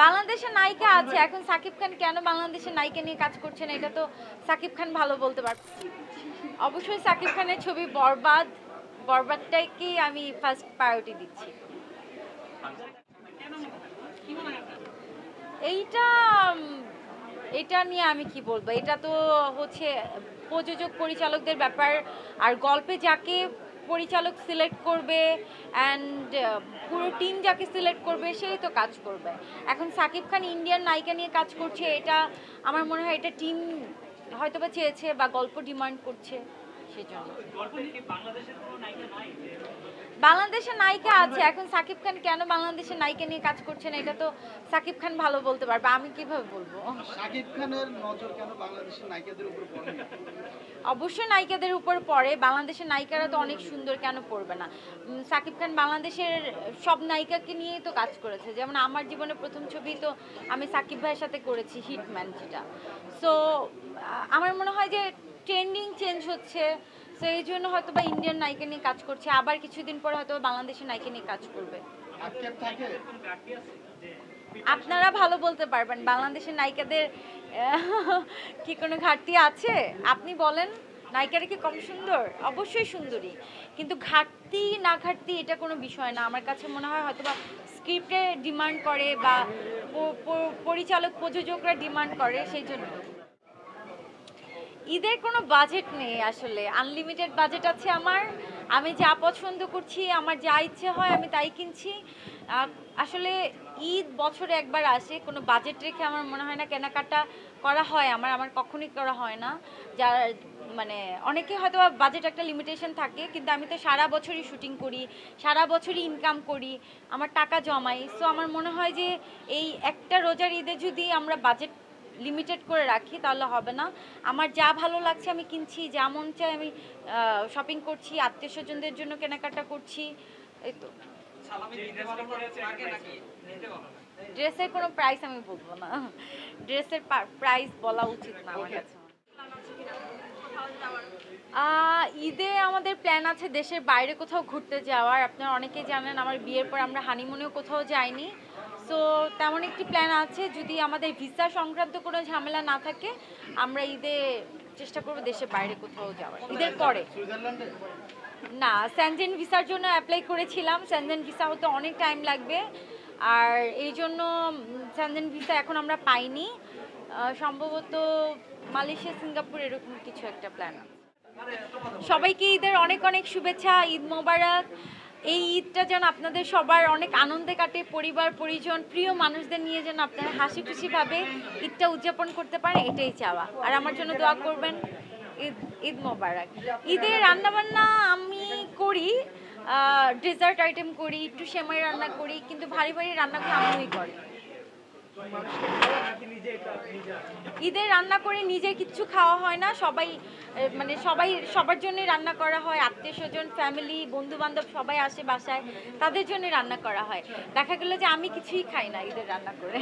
বাংলাদেশের নায়িকা আছে, এখন সাকিব খান কেন বাংলাদেশের নায়িকা নিয়ে কাজ করছে না এটা তো সাকিব খান ভালো বলতে পারবে। অবশ্যই সাকিব খানের ছবি বরবাদ, বরবাদটাকেই আমি ফার্স্ট প্রায়োরিটি দিচ্ছি। এইটা এটা নিয়ে আমি কি বলবো, এটা তো হচ্ছে প্রযোজক পরিচালকদের ব্যাপার। আর গল্পে যাকে পরিচালক সিলেক্ট করবে অ্যান্ড পুরো টিম যাকে সিলেক্ট করবে সেই তো কাজ করবে। এখন সাকিব খান ইন্ডিয়ান নায়িকা নিয়ে কাজ করছে, এটা আমার মনে হয় এটা টিম হয়তোবা চেয়েছে বা গল্প ডিমান্ড করছে সেজন্য। বাংলাদেশের নায়িকা আছে, এখন সাকিব খান কেন বাংলাদেশের নায়িকা নিয়ে কাজ করছে না এটা তো সাকিব খান ভালো বলতে পারবে, আমি কিভাবে বলবো। সাকিব খানের নজর কেন বাংলাদেশের নায়িকাদের উপর পড়ে? অবশ্যই নায়িকাদের উপর পড়ে, বাংলাদেশের নায়িকারা তো অনেক সুন্দর, কেন পড়বে না। সাকিব খান বাংলাদেশের সব নায়িকাকে নিয়েই তো কাজ করেছে, যেমন আমার জীবনের প্রথম ছবি তো আমি সাকিব ভাইয়ের সাথে করেছি, হিটম্যান, যেটা। সো আমার মনে হয় যে ট্রেন্ডিং চেঞ্জ হচ্ছে, সো এই জন্য হয়তো বা ইন্ডিয়ান নায়িকা নিয়ে কাজ করছে, আবার কিছুদিন পরে হয়তো বাংলাদেশের নায়িকা নিয়ে কাজ করবে। আপনারা ভালো বলতে পারবেন বাংলাদেশের নায়িকাদের কি কোনো ঘাটতি আছে আপনি বলেন। নায়িকারা কি কম সুন্দর? অবশ্যই সুন্দরী, কিন্তু ঘাটতি না ঘাটতি এটা কোনো বিষয় না। আমার কাছে মনে হয় হয়তো বা স্ক্রিপ্টে ডিমান্ড করে বা পরিচালক প্রযোজকরা ডিমান্ড করে, সেই জন্য। ঈদের কোনো বাজেট নেই আসলে, আনলিমিটেড বাজেট আছে আমার। আমি যা পছন্দ করছি, আমার যা ইচ্ছে হয় আমি তাই কিনছি। আসলে ঈদ বছরে একবার আসে, কোনো বাজেট রেখে আমার মনে হয় না কেনাকাটা করা হয়। আমার কখনোই করা হয় না। যার মানে অনেকে হয়তো বাজেট একটা লিমিটেশন থাকে, কিন্তু আমি তো সারা বছরই শুটিং করি, সারা বছরই ইনকাম করি, আমার টাকা জমাই। সো আমার মনে হয় যে এই একটা রোজার ঈদে যদি আমরা বাজেট লিমিটেড করে রাখি তাহলে হবে না। আমার যা ভালো লাগছে আমি কিনছি, যা মন চায় আমি শপিং করছি, আত্মীয় স্বজনদের জন্য কেনাকাটা করছি, এই তো। ড্রেসের কোনো প্রাইস আমি বলবো না, ড্রেসের প্রাইস বলা উচিত না আমার কাছে। ঈদে আমাদের প্ল্যান আছে দেশের বাইরে কোথাও ঘুরতে যাওয়ার। আপনারা অনেকেই জানেন আমার বিয়ের পর আমরা হানিমুনেও কোথাও যাইনি। সো তেমন একটি প্ল্যান আছে, যদি আমাদের ভিসা সংক্রান্ত কোনো ঝামেলা না থাকে আমরা ঈদে চেষ্টা করবো দেশের বাইরে কোথাও যাওয়ার, ঈদের পরে। না, স্যানজেন ভিসার জন্য অ্যাপ্লাই করেছিলাম, স্যানজেন ভিসা হতে অনেক টাইম লাগবে, আর এই জন্য স্যানজেন ভিসা এখন আমরা পাইনি। সম্ভবত মালয়েশিয়া, সিঙ্গাপুর এরকম কিছু একটা প্ল্যান আছে। সবাইকে ঈদের অনেক অনেক শুভেচ্ছা, ঈদ মোবারক। এই ঈদটা যেন আপনাদের সবার অনেক আনন্দে কাটে, পরিবার পরিজন প্রিয় মানুষদের নিয়ে যেন আপনারা হাসি খুশিভাবে ঈদটা উদযাপন করতে পারেন, এটাই চাওয়া। আর আমার জন্য দোয়া করবেন। ঈদ মোবারক। ঈদের রান্নাবান্না আমি করি, ডেজার্ট আইটেম করি, একটু সেমাই রান্না করি, কিন্তু ভারী ভারী রান্নাগুলো আমিই করি। ঈদের রান্না করে নিজে কিচ্ছু খাওয়া হয় না, সবাই মানে সবার জন্যই রান্না করা হয়, আত্মীয় স্বজন, ফ্যামিলি, বন্ধু বান্ধব সবাই আসে বাসায়, তাদের জন্য রান্না করা হয়। দেখা গেল যে আমি কিছুই খাই না ঈদের রান্না করে।